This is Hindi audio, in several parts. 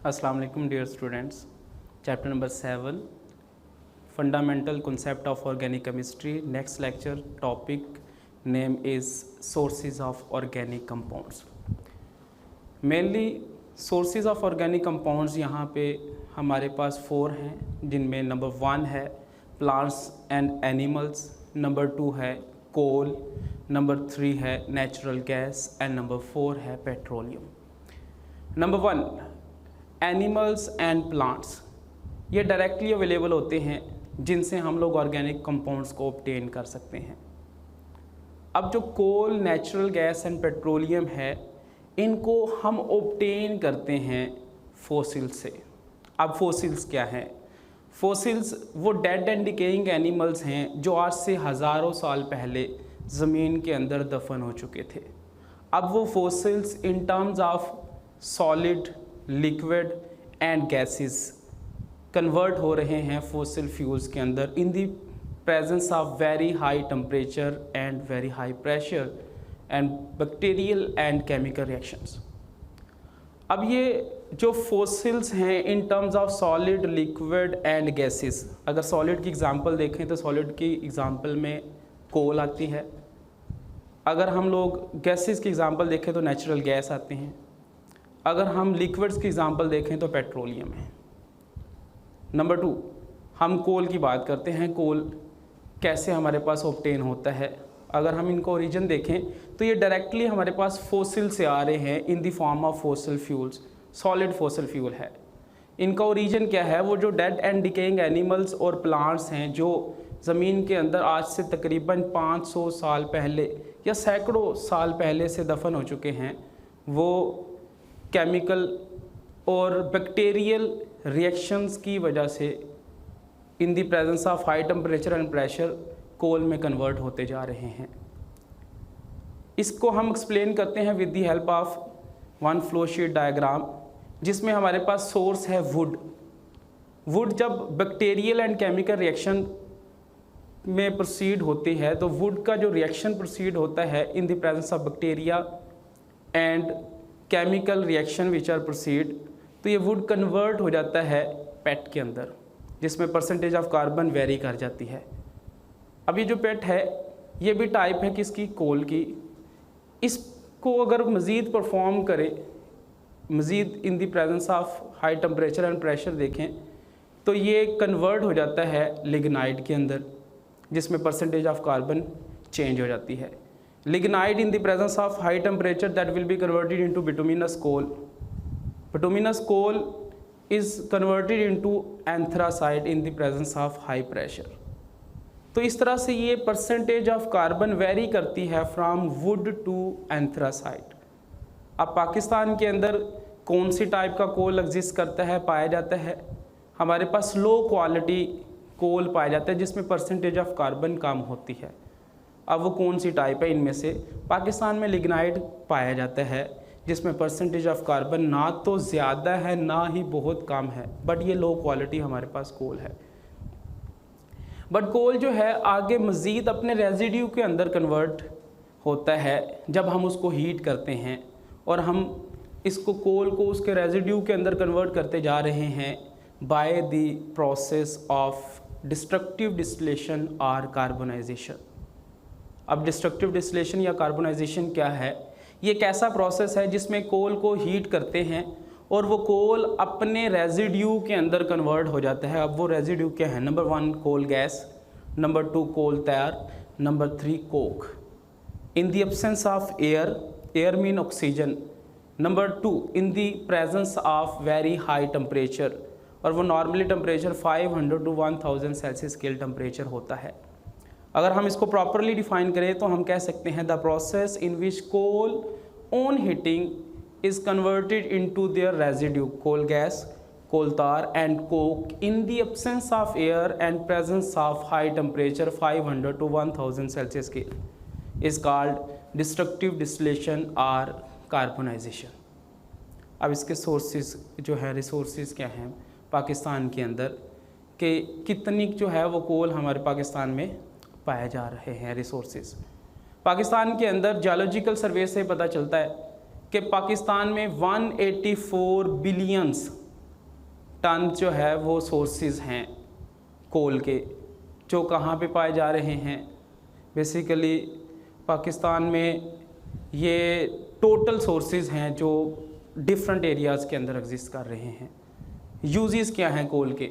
अस्सलाम वालेकुम dear students. Chapter number 7 fundamental concept of organic chemistry. Next lecture topic name is sources of organic compounds. Mainly sources of organic compounds यहाँ पे हमारे पास 4 हैं, जिनमें नंबर 1 है प्लांट्स एंड एनिमल्स, नंबर 2 है कोल, नंबर 3 है नेचुरल गैस एंड नंबर 4 है petroleum. Number 1 animals and plants, ये डायरेक्टली अवेलेबल होते हैं जिनसे हम लोग ऑर्गेनिक कंपाउंड्स को ऑब्टेन कर सकते हैं। अब जो कोल, नेचुरल गैस एंड पेट्रोलियम है, इनको हम ऑब्टेन करते हैं फॉसिल्स से। अब फॉसिल्स क्या हैं? फॉसिल्स वो डेड एंड डिकेइंग एनिमल्स हैं जो आज से हज़ारों साल पहले ज़मीन के अंदर दफन हो चुके थे। अब वो fossils in terms of solid, liquid and gases convert हो रहे हैं फॉसिल फ्यूल्स के अंदर in the presence of very high temperature and very high pressure and bacterial and chemical reactions. अब ये जो फॉसिल्स हैं in terms of solid, liquid and gases, अगर सॉलिड की एग्जांपल देखें तो सॉलिड की एग्जांपल में कोल आती है। अगर हम लोग गैसेस की एग्जांपल देखें तो नेचुरल गैस आते हैं। अगर हम लिक्विड्स की एग्जांपल देखें तो पेट्रोलियम है। नंबर 2 हम कोल की बात करते हैं। कोल कैसे हमारे पास ऑब्टेन होता है? अगर हम इनको ओरिजिन देखें तो ये डायरेक्टली हमारे पास फॉसिल से आ रहे हैं in the form of fossil fuels, solid fossil fuel है। इनका ओरिजिन क्या है? वो जो डेड एंड डिकेइंग एनिमल्स और प्लांट्स हैं जो ज़मीन के अंदर आज से तकरीबन 500 साल पहले या सैकड़ों साल पहले से दफन हो चुके हैं, वो केमिकल और बैक्टीरियल रिएक्शंस की वजह से in the presence of high temperature and pressure coal में कन्वर्ट होते जा रहे हैं। इसको हम एक्सप्लेन करते हैं with the help of one flow sheet diagram, जिसमें हमारे पास सोर्स है वुड। वुड जब बैक्टीरियल एंड केमिकल रिएक्शन में प्रोसीड होती है तो वुड का जो रिएक्शन प्रोसीड होता है in the presence of bacteria and chemical reaction which are proceed, तो ये वुड कन्वर्ट हो जाता है पेट के अंदर, जिसमें परसेंटेज ऑफ कार्बन वेरी कर जाती है। अब ये जो पेट है ये भी टाइप है किसकी? कोल की। इसको अगर मज़ीद परफॉर्म करे, मज़ीद इन the presence of high temperature and pressure देखें तो ये कन्वर्ट हो जाता है लिग्नाइट के अंदर, जिसमें परसेंटेज ऑफ कार्बन चेंज हो जाती है। Lignite in the presence of high temperature that will be converted into bituminous coal. Bituminous coal is converted into anthracite in the presence of high pressure. तो इस तरह से ये परसेंटेज ऑफ कार्बन वेरी करती है फ्रॉम वुड टू एंथ्रासाइट। अब पाकिस्तान के अंदर कौन सी टाइप का कोल एग्जिस्ट करता है, पाया जाता है? हमारे पास लो क्वालिटी कोल पाया जाता है जिसमें परसेंटेज ऑफ कार्बन कम होती है। अब वो कौन सी टाइप है? इनमें से पाकिस्तान में लिग्नाइट पाया जाता है जिसमें परसेंटेज ऑफ कार्बन ना तो ज़्यादा है ना ही बहुत कम है, बट ये लो क्वालिटी हमारे पास कोल है। बट कोल जो है आगे मज़ीद अपने रेजिड्यू के अंदर कन्वर्ट होता है जब हम उसको हीट करते हैं, और हम इसको कोल को उसके रेजिड्यू के अंदर कन्वर्ट करते जा रहे हैं by the process of destructive distillation और कार्बोनाइजेशन। अब डिस्ट्रक्टिव डिस्टिलेशन या कार्बोनाइजेशन क्या है? ये एक ऐसा प्रोसेस है जिसमें कोल को हीट करते हैं और वो कोल अपने रेजिड्यू के अंदर कन्वर्ट हो जाता है। अब वो रेजिड्यू क्या है? Number 1 coal gas, number 2 coal tar, number 3 coke. In the absence of air, air mean oxygen, number 2 in the presence of very high temperature, और वो normally temperature 500 to 1000 Celsius scale temperature होता है। अगर हम इसको प्रॉपरली डिफाइन करें तो हम कह सकते हैं the process in which coal on heating is converted into their residue coal gas, coal tar and coke in the absence of air and presence of high temperature 500 to 1000 Celsius scale is called destructive distillation और कार्बोनाइजेशन। अब इसके सोर्सेज जो है, रिसोर्सेज क्या हैं पाकिस्तान के अंदर, कि कितनी जो है वो कोल हमारे पाकिस्तान में पाए जा रहे हैं रिसोर्सेज। पाकिस्तान के अंदर जियोलॉजिकल सर्वे से पता चलता है कि पाकिस्तान में 184 बिलियंस टन जो है वो सोर्सेज हैं कोल के, जो कहाँ पे पाए जा रहे हैं। बेसिकली पाकिस्तान में ये टोटल सोर्सेज हैं जो डिफरेंट एरियाज़ के अंदर एग्जिस्ट कर रहे हैं। यूजेस क्या हैं कोल के?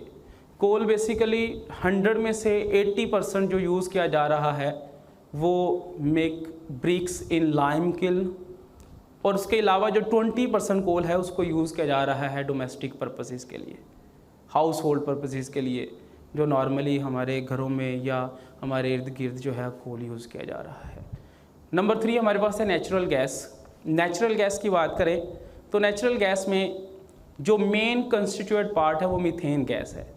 कोल बेसिकली 100 में से 80% जो यूज़ किया जा रहा है वो मेक ब्रिक्स इन लाइम किल्न, और उसके अलावा जो 20% कोल है उसको यूज़ किया जा रहा है डोमेस्टिक पर्पसेस के लिए, हाउस होल्ड पर्पसेस के लिए, जो नॉर्मली हमारे घरों में या हमारे इर्द गिर्द जो है कोल यूज़ किया जा रहा है। नंबर 3 हमारे पास है नेचुरल गैस। नेचुरल गैस की बात करें तो नेचुरल गैस में जो मेन कंस्टिट्यूएंट पार्ट है वो मीथेन गैस है।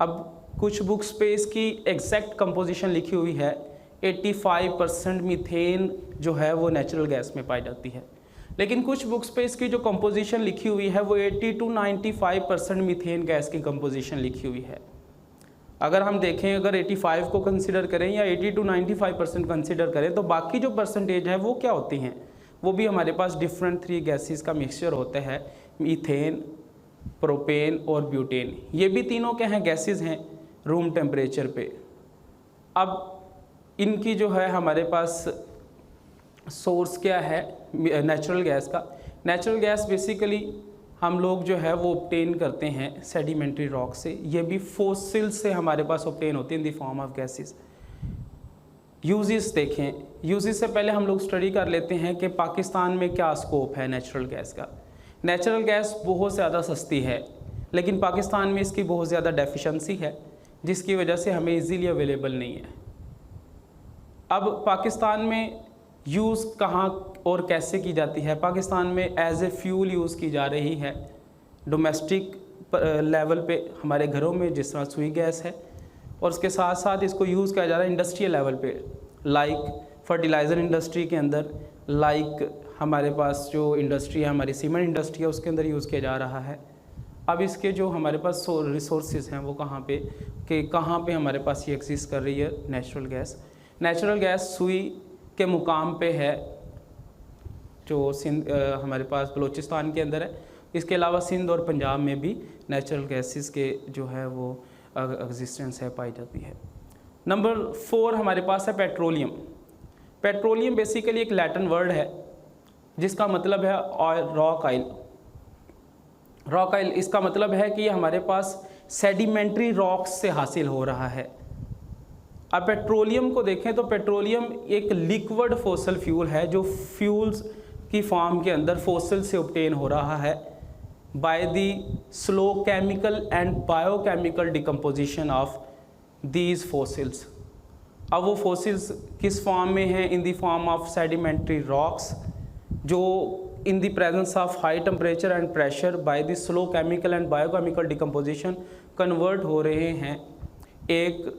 अब कुछ बुक्स पे इसकी एग्जैक्ट कंपोजिशन लिखी हुई है, 85% मीथेन जो है वो नेचुरल गैस में पाई जाती है, लेकिन कुछ बुक्स पे इसकी जो कंपोजिशन लिखी हुई है वो 80 to 95% मीथेन गैस की कंपोजिशन लिखी हुई है। अगर हम देखें, अगर 85 को कंसिडर करें या 80 to 95% कंसिडर करें तो बाकी जो परसेंटेज है वो क्या होती हैं? वो भी हमारे पास डिफरेंट 3 गैसेस का मिक्सचर होता है, मीथेन, प्रोपेन और ब्यूटेन। ये भी तीनों क्या हैं? गैसेस हैं रूम टेम्परेचर पे। अब इनकी जो है हमारे पास सोर्स क्या है नेचुरल गैस का? नेचुरल गैस बेसिकली हम लोग जो है वो ऑब्टेन करते हैं सेडिमेंट्री रॉक से। ये भी फॉसिल से हमारे पास ऑब्टेन होती है in the form of gases. Uses देखें, यूजेस से पहले हम लोग स्टडी कर लेते हैं कि पाकिस्तान में क्या स्कोप है नेचुरल गैस का। नेचुरल गैस बहुत ज़्यादा सस्ती है, लेकिन पाकिस्तान में इसकी बहुत ज़्यादा डेफिशिएंसी है, जिसकी वजह से हमें इजीली अवेलेबल नहीं है। अब पाकिस्तान में यूज़ कहाँ और कैसे की जाती है? पाकिस्तान में एज ए फ्यूल यूज़ की जा रही है डोमेस्टिक लेवल पे हमारे घरों में, जिस तरह सुई गैस है, और उसके साथ साथ इसको यूज़ किया जा रहा है इंडस्ट्रियल लेवल पे, लाइक फर्टिलाइज़र इंडस्ट्री के अंदर, लाइक हमारे पास जो इंडस्ट्री है हमारी सीमेंट इंडस्ट्री है उसके अंदर यूज़ किया जा रहा है। अब इसके जो हमारे पास रिसोर्सेज हैं वो कहाँ पे हमारे पास ये एग्जिस्ट कर रही है नेचुरल गैस। नेचुरल गैस सुई के मुकाम पे है जो सिंध हमारे पास बलूचिस्तान के अंदर है। इसके अलावा सिंध और पंजाब में भी नेचुरल गैसेस के जो है वो एग्जिस्टेंस है पाई जाती है। नंबर 4 हमारे पास है पेट्रोलियम। पेट्रोलियम बेसिकली एक लैटिन वर्ड है जिसका मतलब है oil, rock oil. Rock oil इसका मतलब है कि ये हमारे पास सेडिमेंट्री रॉक्स से हासिल हो रहा है। अब पेट्रोलियम को देखें तो पेट्रोलियम एक लिक्विड फॉसिल फ्यूल है जो फ्यूल्स की फॉर्म के अंदर फॉसिल से ऑब्टेन हो रहा है by the slow chemical and biochemical decomposition of these fossils. अब वो फॉसिल्स किस फॉर्म में हैं? In the form of sedimentary rocks, जो in the presence of high temperature and pressure by the slow chemical and biochemical decomposition convert हो रहे हैं एक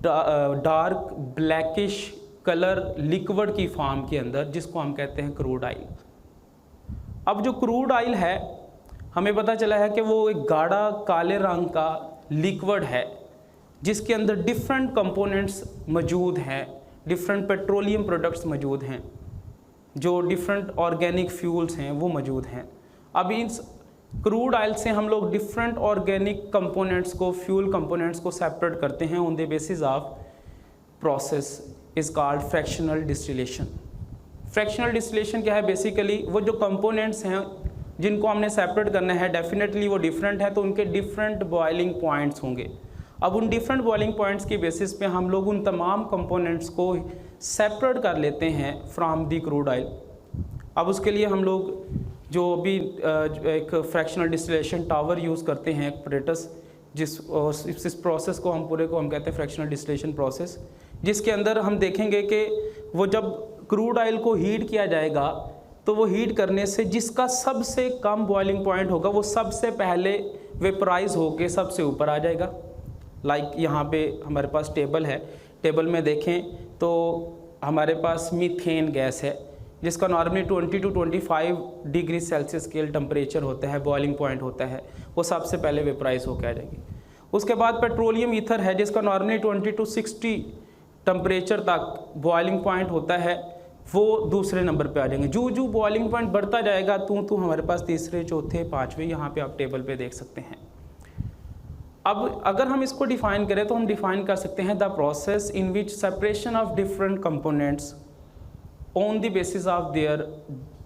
डार्क ब्लैकिश कलर लिक्विड की फॉर्म के अंदर, जिसको हम कहते हैं क्रूड ऑयल। अब जो क्रूड ऑयल है हमें पता चला है कि वो एक गाढ़ा काले रंग का लिक्विड है जिसके अंदर डिफरेंट कंपोनेंट्स मौजूद हैं, डिफरेंट पेट्रोलियम प्रोडक्ट्स मौजूद हैं, जो डिफरेंट ऑर्गेनिक फ्यूल्स हैं वो मौजूद हैं। अब इस क्रूड ऑयल से हम लोग डिफरेंट ऑर्गेनिक कंपोनेंट्स को, फ्यूल कंपोनेंट्स को सेपरेट करते हैं on the basis of process is called fractional distillation. Fractional distillation क्या है? बेसिकली वो जो कंपोनेंट्स हैं जिनको हमने सेपरेट करना है, डेफिनेटली वो डिफरेंट है, तो उनके डिफरेंट बॉइलिंग पॉइंट्स होंगे। अब उन डिफरेंट बॉइलिंग पॉइंट्स की बेसिस पे हम लोग उन तमाम कंपोनेंट्स को सेपरेट कर लेते हैं फ्रॉम दी क्रूड ऑयल। अब उसके लिए हम लोग जो भी एक फ्रैक्शनल डिस्टिलेशन टावर यूज़ करते हैं एपरेटस, इस प्रोसेस को हम कहते हैं फ्रैक्शनल डिस्टिलेशन प्रोसेस, जिसके अंदर हम देखेंगे कि वो जब क्रूड ऑयल को हीट किया जाएगा तो वो हीट करने से जिसका सबसे कम बॉइलिंग पॉइंट होगा वो सबसे पहले वेपराइज होके सबसे ऊपर आ जाएगा। लाइक यहाँ पे हमारे पास टेबल है, टेबल में देखें तो हमारे पास मीथेन गैस है जिसका normally 20 to 25 degree Celsius scale temperature होता है, बॉइलिंग पॉइंट होता है, वो सबसे पहले वेपराइज होकर आ जाएगी। उसके बाद पेट्रोलियम ईथर है जिसका नॉर्मली 20 to 60 टेम्परेचर तक बॉइलिंग पॉइंट होता है, वो दूसरे नंबर पे आ जाएंगे। जो बॉइलिंग पॉइंट बढ़ता जाएगा तो हमारे पास तीसरे, चौथे, पाँचवें, यहाँ पे आप टेबल पे देख सकते हैं। अब अगर हम इसको डिफाइन करें तो हम डिफाइन कर सकते हैं the process in which separation of different components on the basis of their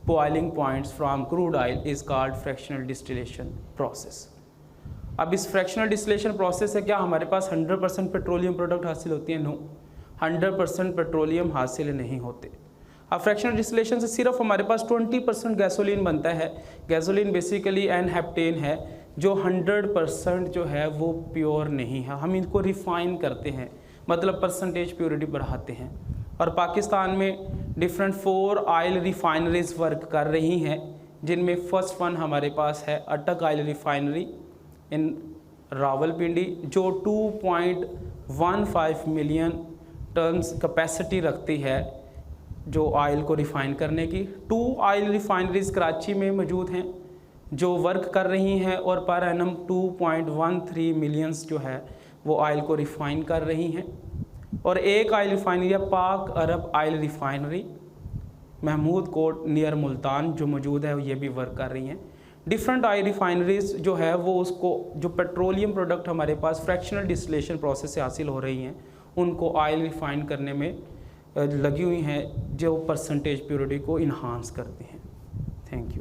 boiling points from crude oil is called fractional distillation process. अब इस फ्रैक्शनल डिस्टिलेशन प्रोसेस से क्या हमारे पास 100% पेट्रोलियम प्रोडक्ट हासिल होती है? नो, 100% पेट्रोलियम हासिल नहीं होते। अब फ्रैक्शनल डिस्टिलेशन से सिर्फ हमारे पास 20% गैसोलीन बनता है। गैसोलीन बेसिकली एन हेप्टेन है जो 100% जो है वो प्योर नहीं है। हम इनको रिफाइन करते हैं, मतलब परसेंटेज प्योरिटी बढ़ाते हैं। और पाकिस्तान में डिफरेंट 4 ऑयल रिफाइनरीज वर्क कर रही हैं, जिनमें फर्स्ट वन हमारे पास है अटक ऑयल रिफाइनरी इन रावलपिंडी, जो 2.15 मिलियन टन्स कैपेसिटी रखती है जो ऑयल को रिफ़ाइन करने की। 2 ऑयल रिफाइनरीज कराची में मौजूद हैं जो वर्क कर रही हैं और पर एनम 2.13 मिलियंस जो है वो ऑयल को रिफ़ाइन कर रही हैं। और एक ऑयल रिफाइनरी है Pak Arab oil refinery Mehmood Kot near Multan जो मौजूद है, ये भी वर्क कर रही हैं। डिफरेंट ऑयल रिफाइनरीज जो है वो उसको जो पेट्रोलियम प्रोडक्ट हमारे पास फ्रैक्शनल डिस्टिलेशन प्रोसेस से हासिल हो रही हैं उनको ऑयल रिफाइन करने में लगी हुई हैं, जो परसेंटेज प्योरिटी को इन्हांस करते हैं। Thank you.